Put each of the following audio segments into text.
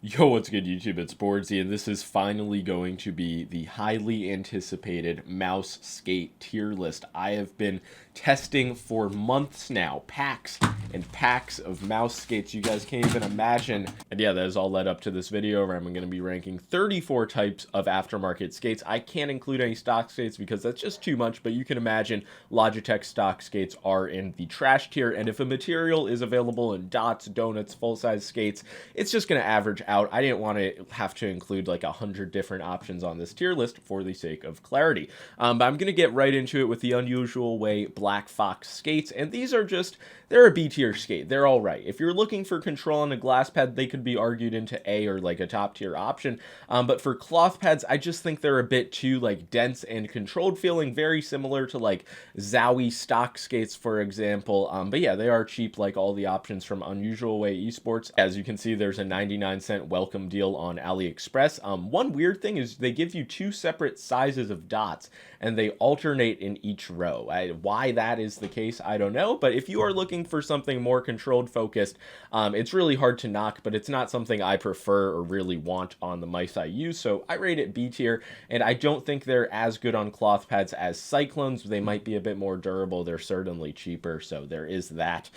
Yo, what's good, YouTube? It's boardzy, and this is finally going to be the highly anticipated mouse skate tier list. I have been testing for months now, packs and packs of mouse skates you guys can't even imagine. And yeah, that has all led up to this video where I'm going to be ranking 34 types of aftermarket skates. I can't include any stock skates because that's just too much, but you can imagine Logitech stock skates are in the trash tier, and if a material is available in dots, donuts, full-size skates, it's just going to average out. I didn't want to have to include like 100 different options on this tier list for the sake of clarity. But I'm going to get right into it with the Unusual Way Black Fox skates, and these are just, they're a B tier skate. They're all right. If you're looking for control on a glass pad, they could be argued into A or like a top tier option. But for cloth pads, I just think they're a bit too like dense and controlled feeling, very similar to like Zowie stock skates, for example. But yeah, they are cheap like all the options from Unusual Way Esports. As you can see, there's a 99-cent welcome deal on Aliexpress. One weird thing is they give you two separate sizes of dots and they alternate in each row. Why that is the case, I don't know, but if you are looking for something more controlled focused, it's really hard to knock, but it's not something I prefer or really want on the mice I use, so I rate it B tier, and I don't think they're as good on cloth pads as Cyclones. They might be a bit more durable. They're certainly cheaper, so there is that.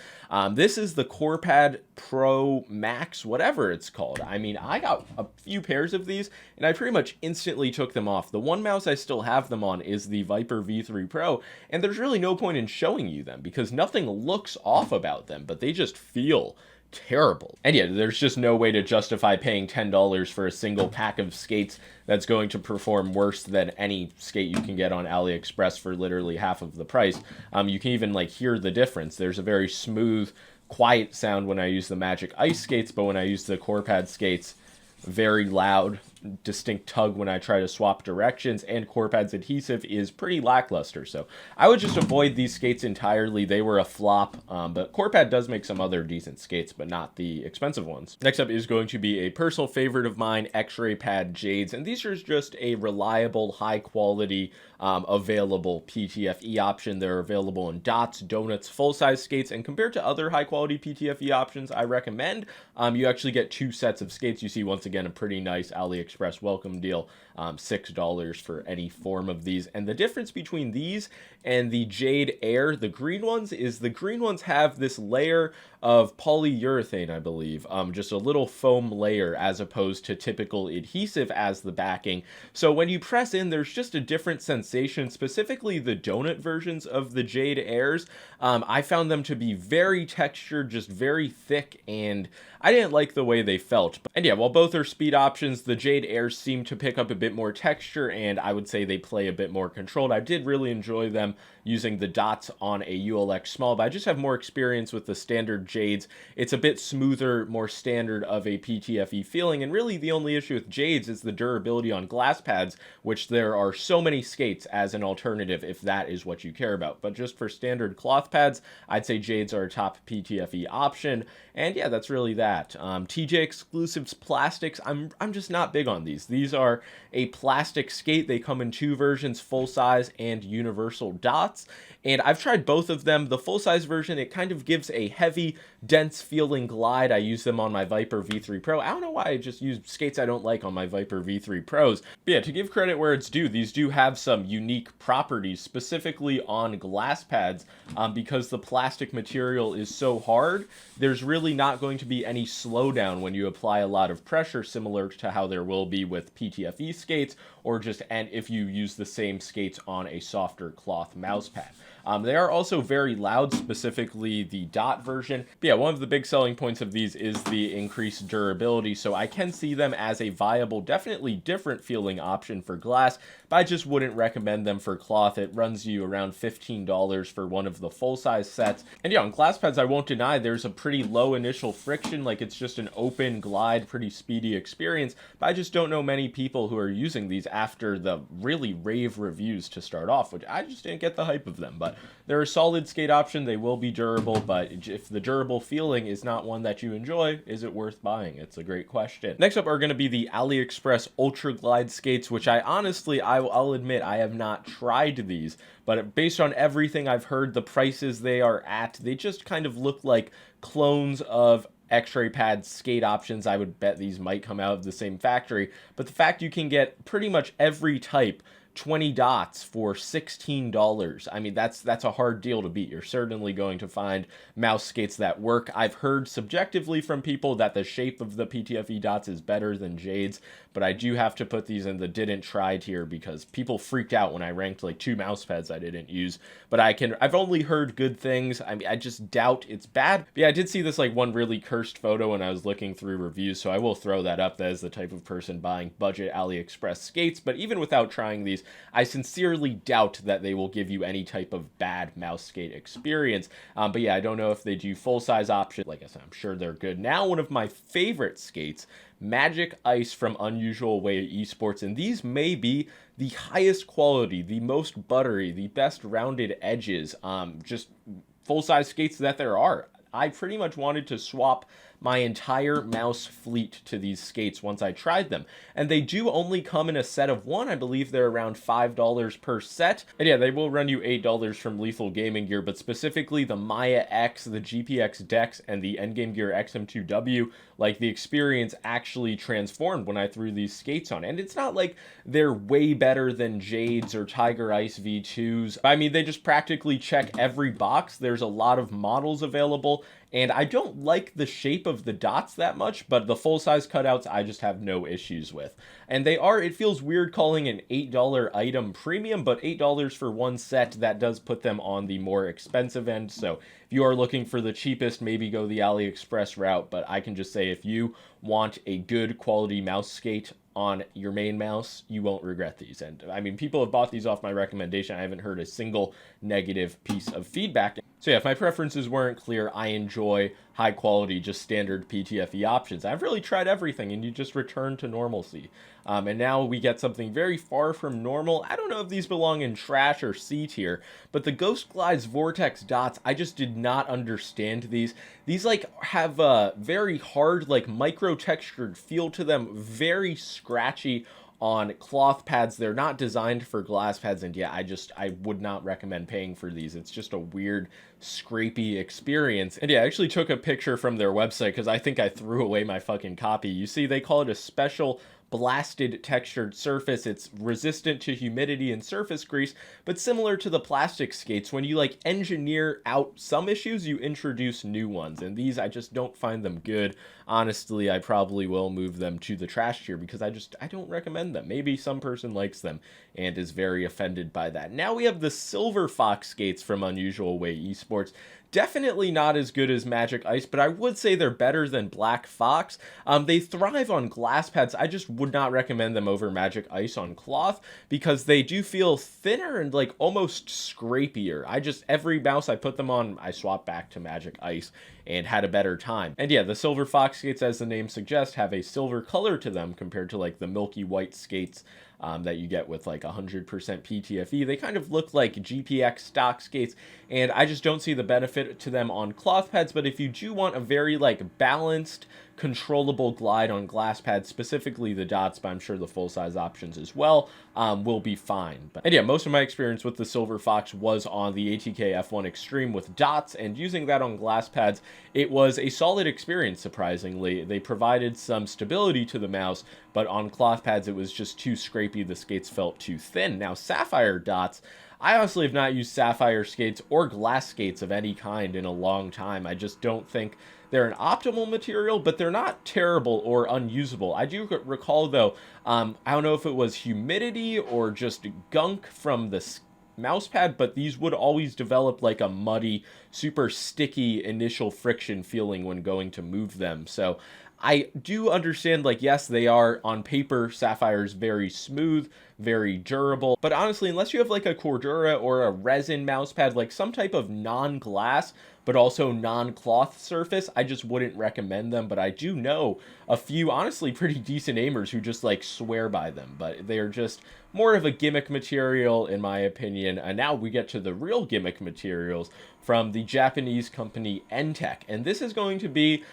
This is the Corepad Pro Max, whatever it's called. I mean, I got a few pairs of these, and I pretty much instantly took them off. The one mouse I still have them on is the Viper V3 Pro, and there's really no point in showing you them because nothing looks off about them, but they just feel terrible. And yeah, there's just no way to justify paying $10 for a single pack of skates that's going to perform worse than any skate you can get on AliExpress for literally half of the price. You can even like hear the difference. There's a very smooth, quiet sound when I use the Magic Ice skates, but when I use the Corepad skates, very loud, distinct tug when I try to swap directions, and Corepad's adhesive is pretty lackluster, so I would just avoid these skates entirely. They were a flop, but Corepad does make some other decent skates, but not the expensive ones. Next up is going to be a personal favorite of mine, Xraypad Jades, and these are just a reliable, high quality, available PTFE option. They're available in dots, donuts, full-size skates, and compared to other high-quality PTFE options I recommend, you actually get two sets of skates. You see, once again, a pretty nice AliExpress welcome deal, $6 for any form of these. And the difference between these and the Jade Air, the green ones, is the green ones have this layer of polyurethane, I believe, just a little foam layer as opposed to typical adhesive as the backing. So when you press in, there's just a different sensation. Specifically the donut versions of the Jade Airs, I found them to be very textured, just very thick, and I didn't like the way they felt. And yeah, while both are speed options, the Jade Airs seem to pick up a bit more texture, and I would say they play a bit more controlled. I did really enjoy them using the dots on a ULX small, but I just have more experience with the standard Jades. It's a bit smoother, more standard of a PTFE feeling, and really the only issue with Jades is the durability on glass pads, which there are so many skates as an alternative if that is what you care about. But just for standard cloth pads, I'd say Jades are a top PTFE option, and yeah, that's really that. TJX Plastix, I'm just not big on these. These are a plastic skate. They come in two versions, full size and universal dots, and I've tried both of them. The full size version, it kind of gives a heavy, dense feeling glide. I use them on my Viper V3 Pro. I don't know why I just use skates I don't like on my Viper V3 Pros. But yeah, to give credit where it's due, these do have some unique properties, specifically on glass pads, because the plastic material is so hard, there's really not going to be any slowdown when you apply a lot of pressure, similar to how there will be with PTFE skates, or just and if you use the same skates on a softer cloth mouse pad. They are also very loud, specifically the dot version. But yeah, one of the big selling points of these is the increased durability, so I can see them as a viable, definitely different feeling option for glass, but I just wouldn't recommend them for cloth. It runs you around $15 for one of the full-size sets. And yeah, on glass pads, I won't deny there's a pretty low initial friction, like it's just an open glide, pretty speedy experience, but I just don't know many people who are using these after the really rave reviews to start off, which I just didn't get the hype of them. But they're a solid skate option. They will be durable, but if the durable feeling is not one that you enjoy, is it worth buying? It's a great question. Next up are going to be the Aliexpress Ultraglide skates, which I honestly, I'll admit, I have not tried these, but based on everything I've heard, the prices they are at, they just kind of look like clones of Xraypad skate options. I would bet these might come out of the same factory, but the fact you can get pretty much every type 20 dots for $16. I mean, that's a hard deal to beat. You're certainly going to find mouse skates that work. I've heard subjectively from people that the shape of the PTFE dots is better than Jade's, but I do have to put these in the didn't try tier because people freaked out when I ranked like 2 mouse pads I didn't use. But I've only heard good things. I mean, I just doubt it's bad. But yeah, I did see this like one really cursed photo when I was looking through reviews, so I will throw that up. That is the type of person buying budget AliExpress skates. But even without trying these, I sincerely doubt that they will give you any type of bad mouse skate experience. But yeah, I don't know if they do full-size options. Like I said, I'm sure they're good. Now, one of my favorite skates, Magic Ice from Unusual Way Esports, and these may be the highest quality, the most buttery, the best rounded edges, just full-size skates that there are. I pretty much wanted to swap my entire mouse fleet to these skates once I tried them. And they do only come in a set of 1. I believe they're around $5 per set. And yeah, they will run you $8 from Lethal Gaming Gear, but specifically the Maya X, the GPX Dex, and the Endgame Gear XM2W, like the experience actually transformed when I threw these skates on. And it's not like they're way better than Jades or Tiger Ice V2s. I mean, they just practically check every box. There's a lot of models available, and I don't like the shape of the dots that much, but the full-size cutouts I just have no issues with. And they are, it feels weird calling an $8 item premium, but $8 for one set, that does put them on the more expensive end. So if you are looking for the cheapest, maybe go the AliExpress route, but I can just say if you want a good quality mouse skate on your main mouse, you won't regret these. And I mean, people have bought these off my recommendation. I haven't heard a single negative piece of feedback. So yeah, if my preferences weren't clear, I enjoy high quality, just standard PTFE options. I've really tried everything, and you just return to normalcy. And now we get something very far from normal. I don't know if these belong in trash or C tier, but the Ghostglide Vortex dots, I just did not understand these. These like have a very hard, like micro textured feel to them, very scratchy on cloth pads. They're not designed for glass pads, and yeah, I would not recommend paying for these. It's just a weird, scrapey experience. And yeah, I actually took a picture from their website because I think I threw away my fucking copy. You see, they call it a special blasted textured surface. It's resistant to humidity and surface grease, but similar to the plastic skates, when you like engineer out some issues, you introduce new ones. And these, I just don't find them good. Honestly, I probably will move them to the trash tier because I don't recommend them. Maybe some person likes them and is very offended by that. Now we have the Silver Fox skates from Unusual Way Esports. Definitely not as good as Magic Ice, but I would say they're better than Black Fox. They thrive on glass pads. I just would not recommend them over Magic Ice on cloth because they do feel thinner and like almost scrapier. Every mouse I put them on, I swap back to Magic Ice and had a better time. And yeah, the Silver Fox skates, as the name suggests, have a silver color to them compared to like the milky white skates that you get with like 100% PTFE. They kind of look like GPX stock skates, and I just don't see the benefit to them on cloth pads. But if you do want a very like balanced, controllable glide on glass pads, specifically the dots, but I'm sure the full-size options as well, will be fine. And yeah, most of my experience with the Silver Fox was on the ATK F1 Extreme with dots, and using that on glass pads, it was a solid experience, surprisingly. They provided some stability to the mouse, but on cloth pads, it was just too scrapey. The skates felt too thin. Now, Sapphire dots, I honestly have not used Sapphire skates or glass skates of any kind in a long time. I just don't think they're an optimal material, but they're not terrible or unusable. I do recall, though, I don't know if it was humidity or just gunk from the mouse pad, but these would always develop like a muddy, super sticky initial friction feeling when going to move them. So I do understand, like, yes, they are on paper, Sapphire's very smooth, very durable, but honestly, unless you have like a Cordura or a resin mouse pad, like some type of non-glass but also non-cloth surface, I just wouldn't recommend them. But I do know a few honestly pretty decent aimers who just like swear by them, but they're just more of a gimmick material in my opinion. And now we get to the real gimmick materials from the Japanese company Ntech, and this is going to be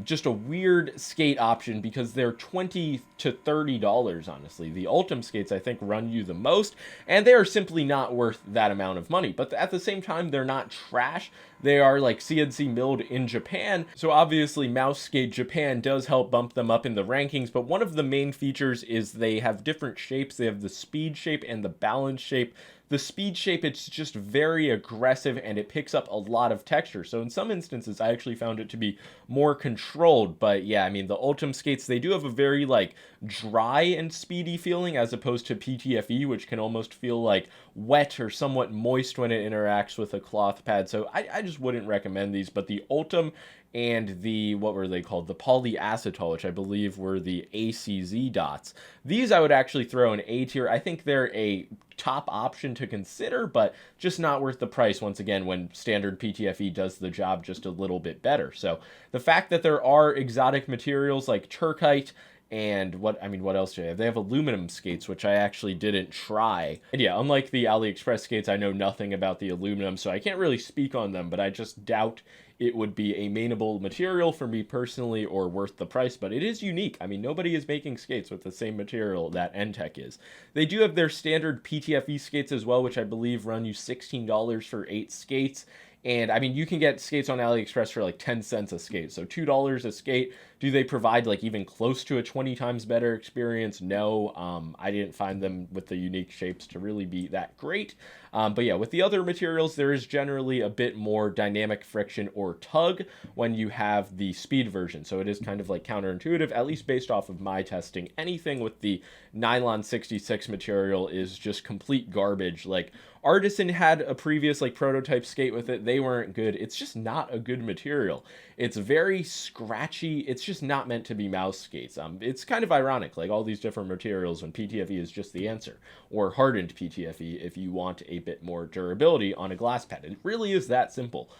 just a weird skate option because they're $20 to $30, honestly. The Ultim skates, I think, run you the most, and they are simply not worth that amount of money. But at the same time, they're not trash. They are like CNC milled in Japan, so obviously Mouse Skate Japan does help bump them up in the rankings, but one of the main features is they have different shapes. They have the speed shape and the balance shape. The speed shape, it's just very aggressive and it picks up a lot of texture. So in some instances, I actually found it to be more controlled. But yeah, I mean, the Ultim skates, they do have a very like dry and speedy feeling as opposed to PTFE, which can almost feel like wet or somewhat moist when it interacts with a cloth pad. So I just wouldn't recommend these. But the Ultim and the, what were they called? The polyacetal, which I believe were the ACZ dots. These I would actually throw in A tier. I think they're a top option to consider, but just not worth the price once again when standard PTFE does the job just a little bit better. So the fact that there are exotic materials like turkite, and what else do they have? They have aluminum skates, which I actually didn't try. And yeah, unlike the Aliexpress skates, I know nothing about the aluminum, so I can't really speak on them, but I just doubt it would be a mainable material for me personally or worth the price, but it is unique. I mean, nobody is making skates with the same material that Ntech is. They do have their standard PTFE skates as well, which I believe run you $16 for 8 skates. And I mean, you can get skates on AliExpress for like 10 cents a skate. So $2 a skate. Do they provide like even close to a 20 times better experience? No, I didn't find them with the unique shapes to really be that great. But yeah, with the other materials, there is generally a bit more dynamic friction or tug when you have the speed version. So it is kind of like counterintuitive, at least based off of my testing. Anything with the nylon 66 material is just complete garbage. Like Artisan had a previous like prototype skate with it. They weren't good. It's just not a good material. It's very scratchy. It's just not meant to be mouse skates. It's kind of ironic, like all these different materials when PTFE is just the answer, or hardened PTFE if you want a bit more durability on a glass pad. It really is that simple.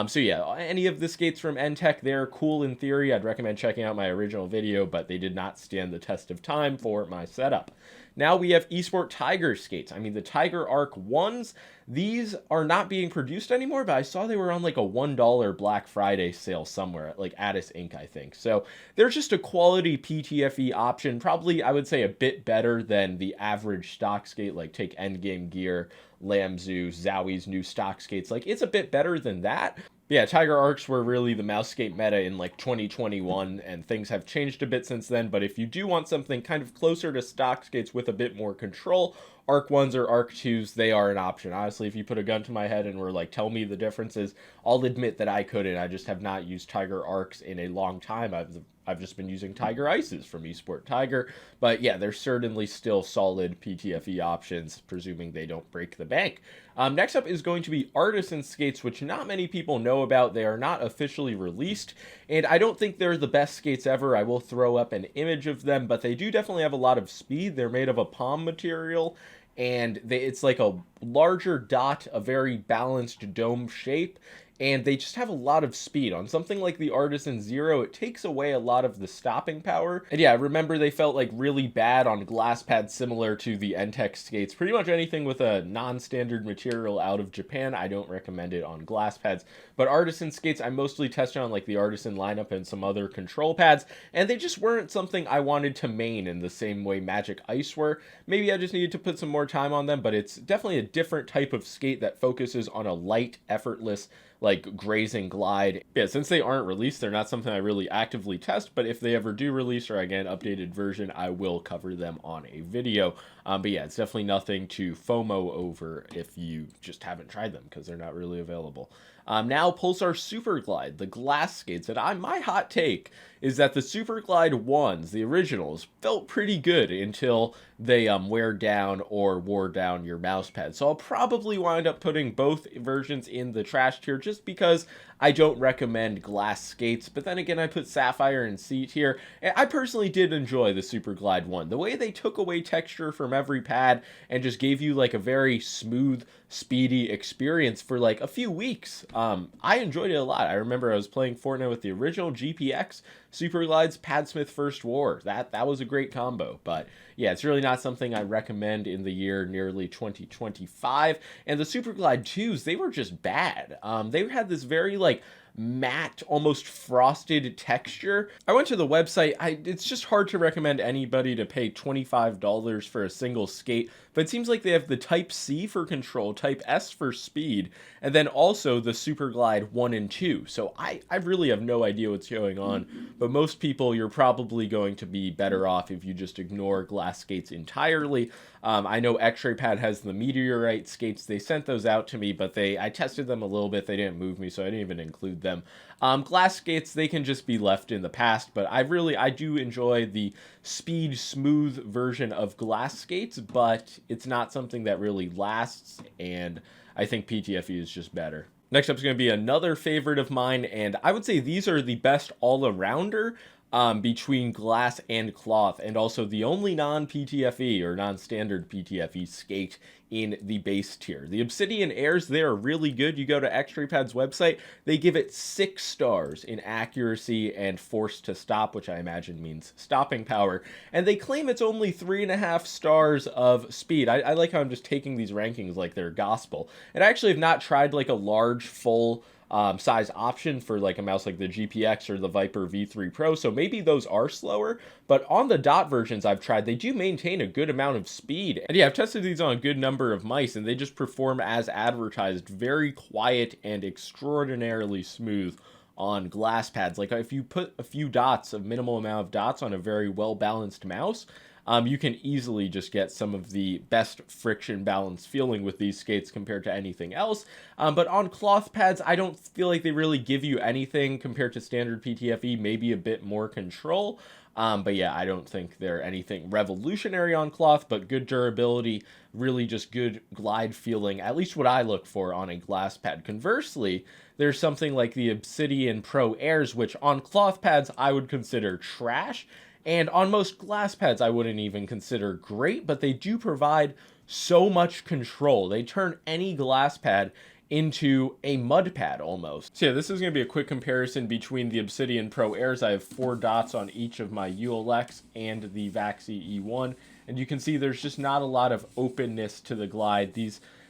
So yeah, any of the skates from Ntech, they're cool in theory. I'd recommend checking out my original video, but they did not stand the test of time for my setup. Now we have Esport Tiger skates. I mean, the Tiger Arc 1s, these are not being produced anymore, but I saw they were on like a $1 Black Friday sale somewhere at like Addis Inc., I think. So they're just a quality PTFE option, probably I would say a bit better than the average stock skate, like take Endgame Gear, Lamzu, Zowie's new stock skates. Like it's a bit better than that. Yeah, Tiger Arcs were really the mouse skate meta in like 2021, and things have changed a bit since then, but if you do want something kind of closer to stock skates with a bit more control, Arc 1s or Arc 2s, they are an option. Honestly, if you put a gun to my head and were like, tell me the differences, I'll admit that I couldn't. I just have not used Tiger Arcs in a long time. I've just been using Tiger Ices from Esport Tiger, but yeah, they're certainly still solid PTFE options, presuming they don't break the bank. Next up is going to be Artisan skates, which not many people know about. They are not officially released, and I don't think they're the best skates ever. I will throw up an image of them, but they do definitely have a lot of speed. They're made of a POM material, and it's like a larger dot, a very balanced dome shape, and they just have a lot of speed. On something like the Artisan Zero, it takes away a lot of the stopping power. And yeah, I remember they felt like really bad on glass pads similar to the Ntech skates. Pretty much anything with a non-standard material out of Japan, I don't recommend it on glass pads. But Artisan skates, I mostly tested on like the Artisan lineup and some other control pads, and they just weren't something I wanted to main in the same way Magic Ice were. Maybe I just needed to put some more time on them, but it's definitely a different type of skate that focuses on a light, effortless, like grazing glide. Yeah, since they aren't released, they're not something I really actively test, but if they ever do release or I get an updated version, I will cover them on a video. But yeah, it's definitely nothing to FOMO over if you just haven't tried them because they're not really available. Now Pulsar Superglide, the glass skates, and my hot take is that the Superglide 1s, the originals, felt pretty good until they wear down or wore down your mouse pad. So I'll probably wind up putting both versions in the trash tier just because I don't recommend glass skates, but then again, I put Sapphire in C tier. And I personally did enjoy the Superglide 1. The way they took away texture from every pad and just gave you like a very smooth, speedy experience for like a few weeks. I enjoyed it a lot. I remember I was playing Fortnite with the original GPX, Superglides, Padsmith First War. That was a great combo, but yeah, it's really not something I recommend in the year nearly 2025. And the Superglide 2s, they were just bad. They had this very like matte, almost frosted texture. I went to the website. It's just hard to recommend anybody to pay $25 for a single skate, but it seems like they have the Type C for control, Type S for speed, and then also the Superglide 1 and 2. So I really have no idea what's going on, but most people, you're probably going to be better off if you just ignore glass skates entirely. I know Xraypad has the Meteorite skates. They sent those out to me, but I tested them a little bit. They didn't move me, so I didn't even include them. Glass skates, they can just be left in the past, but I do enjoy the speed smooth version of glass skates, but it's not something that really lasts, and I think PTFE is just better. Next up is going to be another favorite of mine, and I would say these are the best all-arounder between glass and cloth, and also the only non-PTFE or non-standard PTFE skate in the base tier. The Obsidian Airs, they are really good. You go to Xraypad's website, they give it 6 stars in accuracy and force to stop, which I imagine means stopping power, and they claim it's only 3.5 stars of speed. I like how I'm just taking these rankings like they're gospel. And I actually have not tried like a large full size option for like a mouse like the GPX or the Viper V3 Pro, so maybe those are slower, but on the dot versions I've tried, they do maintain a good amount of speed. And yeah, I've tested these on a good number of mice, and they just perform as advertised, very quiet and extraordinarily smooth on glass pads. Like if you put a few dots, a minimal amount of dots on a very well balanced mouse, you can easily just get some of the best friction balance feeling with these skates compared to anything else. But on cloth pads, I don't feel like they really give you anything compared to standard PTFE, maybe a bit more control. But yeah, I don't think they're anything revolutionary on cloth, but good durability, really just good glide feeling, at least what I look for on a glass pad. Conversely, there's something like the Obsidian Pro Airs, which on cloth pads I would consider trash. And on most glass pads, I wouldn't even consider great, but they do provide so much control. They turn any glass pad into a mud pad almost. So yeah, this is going to be a quick comparison between the Obsidian Pro Airs. I have 4 dots on each of my ULX and the Vaxi E1. And you can see there's just not a lot of openness to the glide.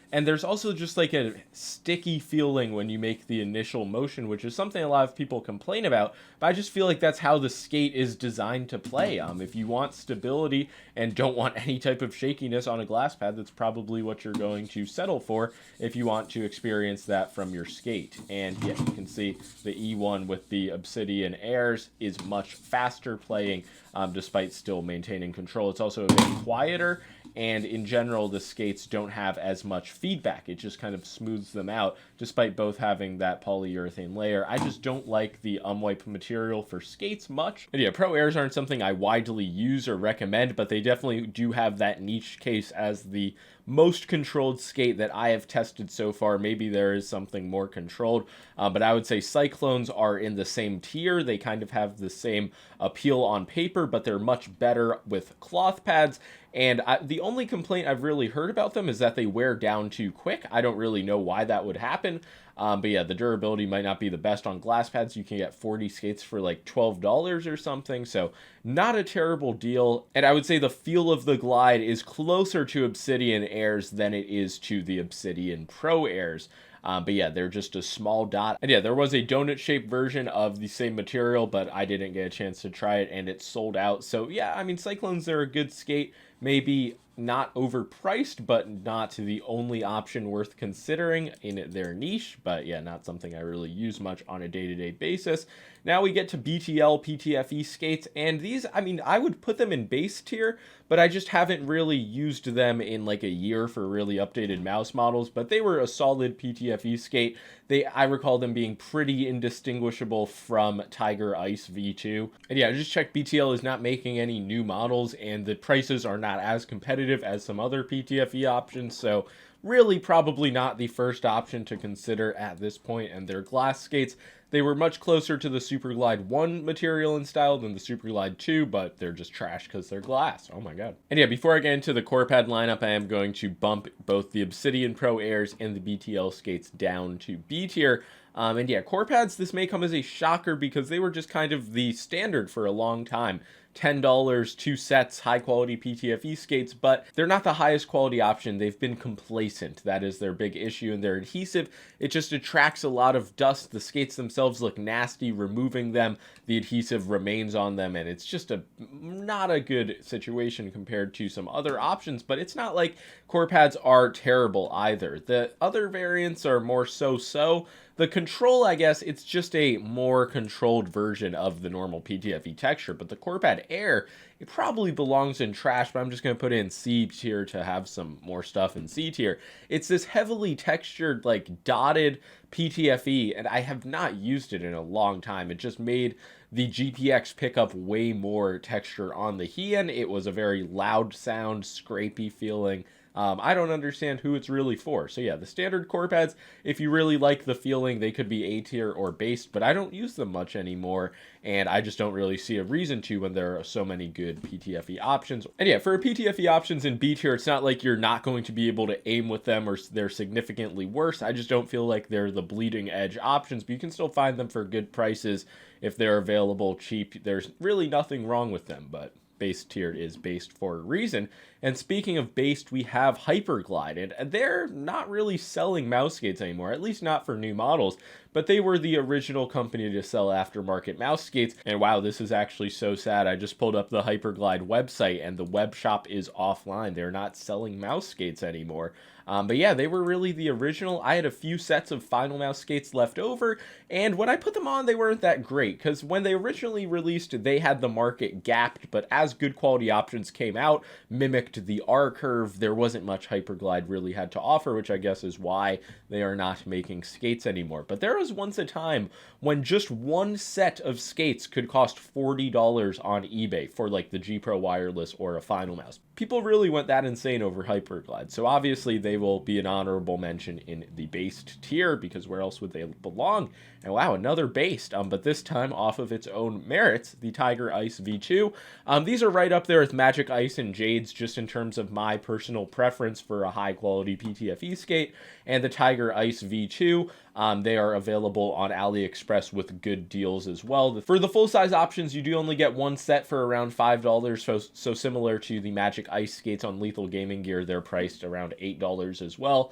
And there's also just like a sticky feeling when you make the initial motion, which is something a lot of people complain about, but I just feel like that's how the skate is designed to play. If you want stability and don't want any type of shakiness on a glass pad, that's probably what you're going to settle for if you want to experience that from your skate. And yeah, you can see the E1 with the Obsidian Airs is much faster playing, despite still maintaining control. It's also a bit quieter, and in general, the skates don't have as much feedback. It just kind of smooths them out, despite both having that polyurethane layer. I just don't like the unwipe material for skates much. And yeah, Pro Airs aren't something I widely use or recommend, but they definitely do have that niche case as the most controlled skate that I have tested so far. Maybe there is something more controlled, but I would say Cyclones are in the same tier. They kind of have the same appeal on paper, but they're much better with cloth pads. And the only complaint I've really heard about them is that they wear down too quick. I don't really know why that would happen. But yeah, the durability might not be the best on glass pads. You can get 40 skates for like $12 or something, so not a terrible deal. And I would say the feel of the glide is closer to Obsidian Airs than it is to the Obsidian Pro Airs. But yeah, they're just a small dot. And yeah, there was a donut-shaped version of the same material, but I didn't get a chance to try it, and it sold out. So yeah, I mean, Cyclones are a good skate. Maybe not overpriced, but not the only option worth considering in their niche. But yeah, not something I really use much on a day-to-day basis. Now we get to BTL PTFE skates, and these, I mean, I would put them in base tier, but I just haven't really used them in like a year for really updated mouse models. But they were a solid PTFE skate. I recall them being pretty indistinguishable from Tiger Ice V2. And yeah, I just checked, BTL is not making any new models, and the prices are not as competitive as some other PTFE options, so really probably not the first option to consider at this point. And their glass skates, they were much closer to the Superglide 1 material and style than the Superglide 2, but they're just trash because they're glass. Oh my god. And yeah, before I get into the Corepad lineup, I am going to bump both the Obsidian Pro Airs and the BTL skates down to B tier. And yeah, Corepads, this may come as a shocker because they were just kind of the standard for a long time. $10, 2 sets, high quality PTFE skates, but they're not the highest quality option. They've been complacent. That is their big issue. And their adhesive, it just attracts a lot of dust. The skates themselves look nasty. Removing them, the adhesive remains on them, and it's just not a good situation compared to some other options. But it's not like Corepads are terrible either. The other variants are more so-so. The control, I guess, it's just a more controlled version of the normal PTFE texture, but the Corepad Air, it probably belongs in trash, but I'm just going to put it in C tier to have some more stuff in C tier. It's this heavily textured, like, dotted PTFE, and I have not used it in a long time. It just made the GPX pick up way more texture on the Hien. It was a very loud sound, scrapey feeling. I don't understand who it's really for. So yeah, the standard Corepads, if you really like the feeling, they could be A tier or based, but I don't use them much anymore, and I just don't really see a reason to when there are so many good PTFE options. And yeah, for PTFE options in B tier, it's not like you're not going to be able to aim with them or they're significantly worse. I just don't feel like they're the bleeding edge options, but you can still find them for good prices if they're available cheap. There's really nothing wrong with them, but base tier is based for a reason. And speaking of based, we have Hyperglide, and they're not really selling mouse skates anymore, at least not for new models, but they were the original company to sell aftermarket mouse skates. And wow, this is actually so sad. I just pulled up the Hyperglide website and the web shop is offline. They're not selling mouse skates anymore. But yeah, they were really the original. I had a few sets of final mouse skates left over, and when I put them on, they weren't that great, because when they originally released, they had the market gapped, but as good quality options came out, mimicked the R curve, there wasn't much Hyperglide really had to offer, which I guess is why they are not making skates anymore. But there was once a time when just one set of skates could cost $40 on eBay for like the G Pro Wireless or a final mouse. People really went that insane over Hyperglide, so obviously they will be an honorable mention in the based tier, because where else would they belong? And wow, another based, but this time off of its own merits, the Tiger Ice V2. These are right up there with Magic Ice and Jades, just in terms of my personal preference for a high quality PTFE skate. And the Tiger Ice V2, they are available on Aliexpress with good deals as well. For the full-size options, you do only get one set for around $5, so similar to the Magic Ice skates on Lethal Gaming Gear, they're priced around $8 as well.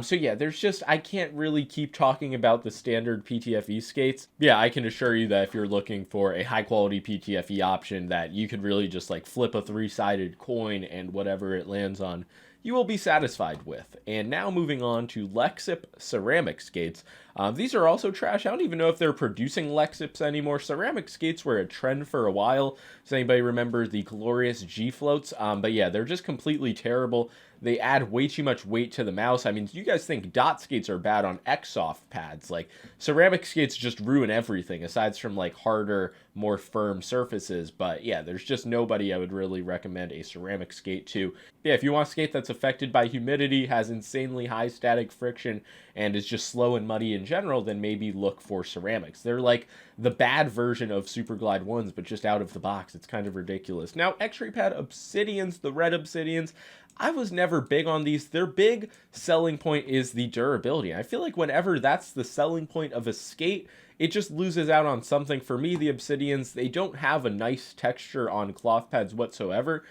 So yeah, there's just, I can't really keep talking about the standard PTFE skates. Yeah, I can assure you that if you're looking for a high-quality PTFE option that you could really just like flip a three-sided coin and whatever it lands on, you will be satisfied with. And now moving on to Lexip Ceramic skates. These are also trash. I don't even know if they're producing Lexips anymore. Ceramic skates were a trend for a while. Does anybody remember the glorious G floats? But yeah, they're just completely terrible. They add way too much weight to the mouse. I mean, you guys think dot skates are bad on Xsoft pads. Like, ceramic skates just ruin everything, aside from, like, harder, more firm surfaces. But yeah, there's just nobody I would really recommend a ceramic skate to. Yeah, if you want a skate that's affected by humidity, has insanely high static friction, and is just slow and muddy in general, then maybe look for ceramics. They're like the bad version of Superglide 1s, but just out of the box. It's kind of ridiculous. Now, Xraypad Obsidians, the red Obsidians, I was never big on these. Their big selling point is the durability. I feel like whenever that's the selling point of a skate, it just loses out on something. For me, the Obsidians, they don't have a nice texture on cloth pads whatsoever.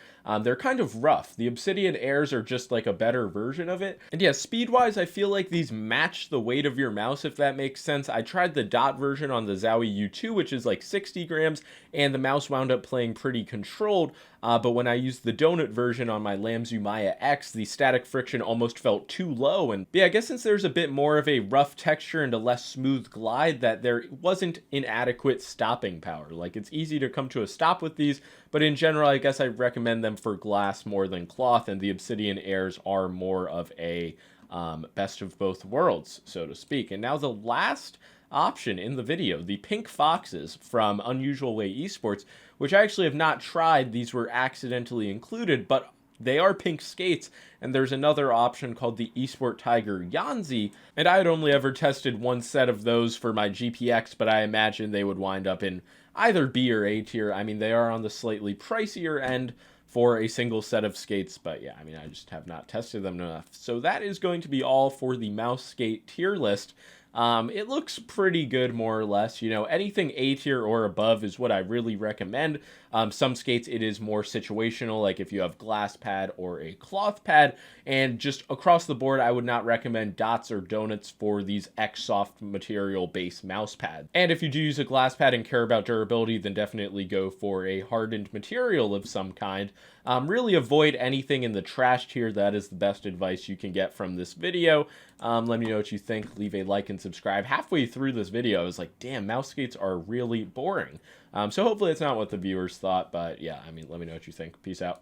They're kind of rough. The Obsidian Airs are just like a better version of it. And yeah, speed-wise, I feel like these match the weight of your mouse, if that makes sense. I tried the dot version on the Zowie U2, which is like 60 grams, and the mouse wound up playing pretty controlled. But when I used the donut version on my Lamzu Maya X, the static friction almost felt too low. And yeah, I guess since there's a bit more of a rough texture and a less smooth glide, that there wasn't inadequate stopping power. Like, it's easy to come to a stop with these, but in general, I guess I recommend them for glass more than cloth, and the Obsidian Airs are more of a best of both worlds, so to speak. And now the last option in the video, the Pink Foxes from Unusual Way Esports, which I actually have not tried. These were accidentally included, but they are pink skates, and there's another option called the Esport Tiger Yanzi, and I had only ever tested one set of those for my GPX, but I imagine they would wind up in either B or A tier. I mean, they are on the slightly pricier end for a single set of skates, but yeah, I mean, I just have not tested them enough. So that is going to be all for the mouse skate tier list. It looks pretty good, more or less. You know, anything A tier or above is what I really recommend. Some skates, it is more situational, like if you have glass pad or a cloth pad. And just across the board, I would not recommend dots or donuts for these X-Soft material based mouse pads. And if you do use a glass pad and care about durability, then definitely go for a hardened material of some kind. Really avoid anything in the trash tier. That is the best advice you can get from this video. Let me know what you think. Leave a like and subscribe. Halfway through this video, I was like, damn, mouse skates are really boring. So hopefully it's not what the viewers thought, but yeah, I mean, let me know what you think. Peace out.